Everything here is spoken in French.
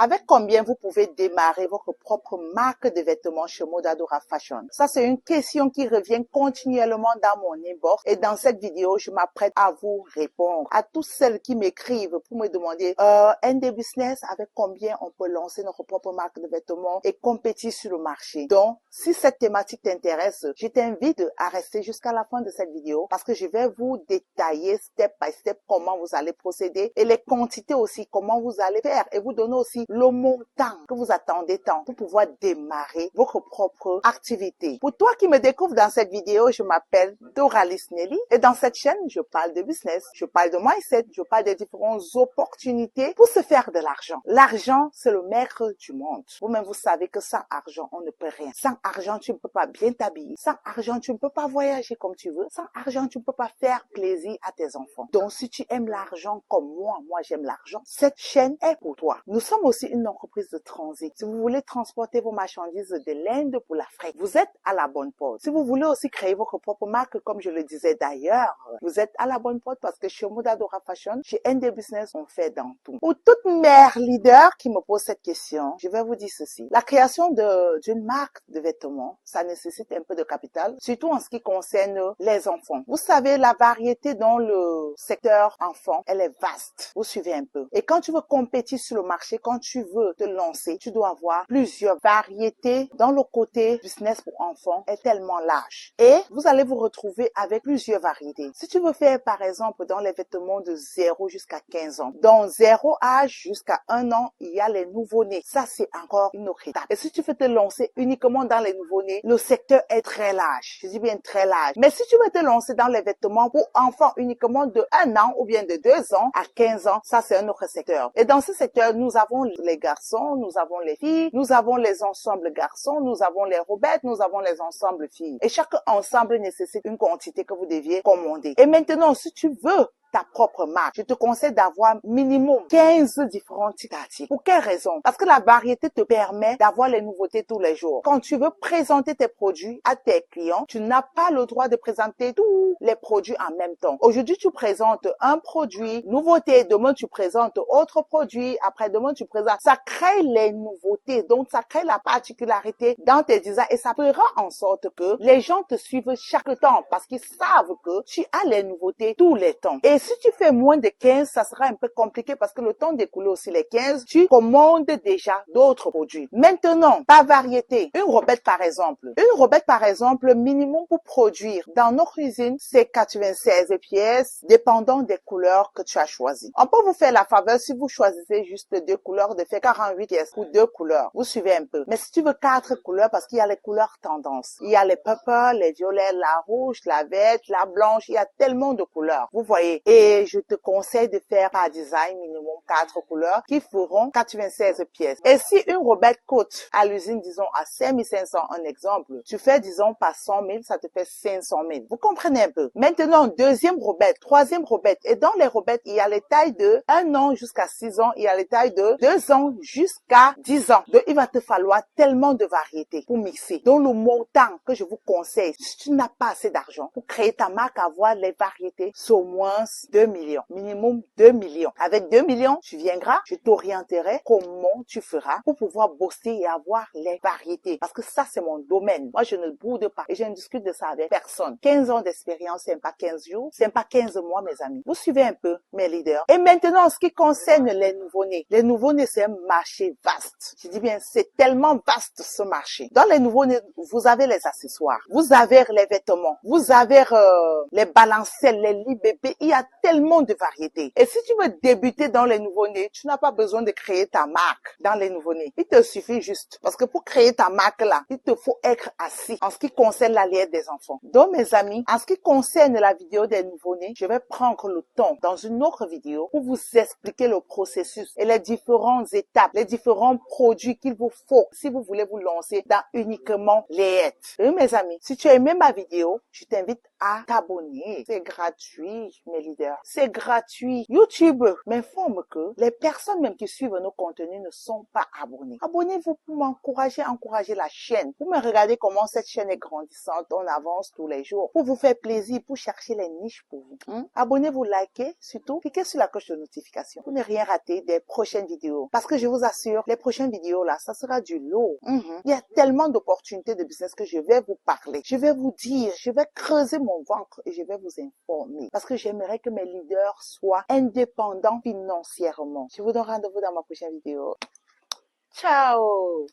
Avec combien vous pouvez démarrer votre propre marque de vêtements chez Modadora Fashion? Ça, c'est une question qui revient continuellement dans mon inbox et dans cette vidéo, je m'apprête à vous répondre. À tous celles qui m'écrivent pour me demander ND Business, avec combien on peut lancer notre propre marque de vêtements et compétir sur le marché. Donc, si cette thématique t'intéresse, je t'invite à rester jusqu'à la fin de cette vidéo parce que je vais vous détailler step by step comment vous allez procéder et les quantités aussi, comment vous allez faire et vous donner aussi le montant que vous attendez tant pour pouvoir démarrer votre propre activité. Pour toi qui me découvre dans cette vidéo, je m'appelle Doralis Nelly et dans cette chaîne, je parle de business, je parle de mindset, je parle des différentes opportunités pour se faire de l'argent. L'argent, c'est le maître du monde. Vous-même, vous savez que sans argent, on ne peut rien. Sans argent, tu ne peux pas bien t'habiller. Sans argent, tu ne peux pas voyager comme tu veux. Sans argent, tu ne peux pas faire plaisir à tes enfants. Donc, si tu aimes l'argent comme moi j'aime l'argent, cette chaîne est pour toi. Nous sommes aussi une entreprise de transit. Si vous voulez transporter vos marchandises de l'Inde pour l'Afrique, vous êtes à la bonne porte. Si vous voulez aussi créer votre propre marque, comme je le disais d'ailleurs, vous êtes à la bonne porte parce que chez Modadora Fashion, chez ND Business, on fait dans tout. Pour toute mère leader qui me pose cette question, je vais vous dire ceci. La création d'une marque de vêtements, ça nécessite un peu de capital, surtout en ce qui concerne les enfants. Vous savez, la variété dans le secteur enfant, elle est vaste. Vous suivez un peu. Et quand tu veux compétir sur le marché, quand tu veux te lancer, tu dois avoir plusieurs variétés dans le côté business pour enfants est tellement large. Et vous allez vous retrouver avec plusieurs variétés. Si tu veux faire, par exemple, dans les vêtements de 0 jusqu'à 15 ans, dans 0 âge jusqu'à 1 an, il y a les nouveau-nés. Ça, c'est encore une autre étape. Et si tu veux te lancer uniquement dans les nouveau-nés, le secteur est très large. Je dis bien très large. Mais si tu veux te lancer dans les vêtements pour enfants uniquement de 1 an ou bien de 2 ans à 15 ans, ça, c'est un autre secteur. Et dans ce secteur, nous avons les garçons, nous avons les filles, nous avons les ensembles garçons, nous avons les robettes, nous avons les ensembles filles. Et chaque ensemble nécessite une quantité que vous deviez commander. Et maintenant, si tu veux ta propre marque, je te conseille d'avoir minimum 15 différents types d'articles. Pour quelle raison? Parce que la variété te permet d'avoir les nouveautés tous les jours. Quand tu veux présenter tes produits à tes clients, tu n'as pas le droit de présenter tous les produits en même temps. Aujourd'hui, tu présentes un produit, nouveauté, demain tu présentes autre produit, après-demain tu présentes. Ça crée les nouveautés, donc ça crée la particularité dans tes designs et ça fera en sorte que les gens te suivent chaque temps parce qu'ils savent que tu as les nouveautés tous les temps. Et si tu fais moins de 15, ça sera un peu compliqué parce que le temps d'écouler aussi les 15, tu commandes déjà d'autres produits. Maintenant, ta variété. Une robette par exemple. Une robette par exemple, minimum pour produire dans nos cuisines, c'est 96 pièces, dépendant des couleurs que tu as choisies. On peut vous faire la faveur si vous choisissez juste 2 couleurs de faire 48 pièces pour 2 couleurs. Vous suivez un peu. Mais si tu veux 4 couleurs, parce qu'il y a les couleurs tendances. Il y a les purple, les violets, la rouge, la verte, la blanche. Il y a tellement de couleurs. Vous voyez. Et je te conseille de faire par design minimum 4 couleurs qui feront 96 pièces. Et si une robette coûte à l'usine, disons, à 5500, un exemple, tu fais, disons, par 100 000, ça te fait 500 000. Vous comprenez un peu? Maintenant, deuxième robette, troisième robette. Et dans les robettes, il y a les tailles de 1 an jusqu'à 6 ans. Il y a les tailles de 2 ans jusqu'à 10 ans. Donc, il va te falloir tellement de variétés pour mixer. Donc, le montant que je vous conseille, si tu n'as pas assez d'argent pour créer ta marque, avoir les variétés, c'est au moins 2 millions, minimum 2 millions. Avec 2 millions, tu viendras, je t'orienterai comment tu feras pour pouvoir bosser et avoir les variétés. Parce que ça, c'est mon domaine. Moi, je ne boude pas et je ne discute de ça avec personne. 15 ans d'expérience, c'est pas 15 jours, c'est pas 15 mois, mes amis. Vous suivez un peu mes leaders. Et maintenant, en ce qui concerne les nouveau-nés. Les nouveau-nés, c'est un marché vaste. Je dis bien, c'est tellement vaste ce marché. Dans les nouveau-nés, vous avez les accessoires, vous avez les vêtements, vous avez les balancelles, les lits bébés. Il y a tellement de variétés. Et si tu veux débuter dans les nouveau-nés, tu n'as pas besoin de créer ta marque dans les nouveau-nés. Il te suffit juste. Parce que pour créer ta marque là, il te faut être assis en ce qui concerne la liette des enfants. Donc mes amis, en ce qui concerne la vidéo des nouveau-nés, je vais prendre le temps dans une autre vidéo pour vous expliquer le processus et les différentes étapes, les différents produits qu'il vous faut si vous voulez vous lancer dans uniquement les hêtres. Et mes amis, si tu as aimé ma vidéo, je t'invite à t'abonner. C'est gratuit, mes leaders. C'est gratuit. YouTube m'informe que les personnes même qui suivent nos contenus ne sont pas abonnées. Abonnez-vous pour m'encourager, encourager la chaîne. Pour me regarder comment cette chaîne est grandissante. On avance tous les jours. Pour vous faire plaisir, pour chercher les niches pour vous. Abonnez-vous, likez, surtout, cliquez sur la cloche de notification pour ne rien rater des prochaines vidéos. Parce que je vous assure, les prochaines vidéos là, ça sera du lourd. Il y a tellement d'opportunités de business que je vais vous parler. Je vais vous dire, je vais creuser mon ventre et je vais vous informer. Parce que j'aimerais que mes leaders soient indépendants financièrement. Je vous donne rendez-vous dans ma prochaine vidéo. Ciao!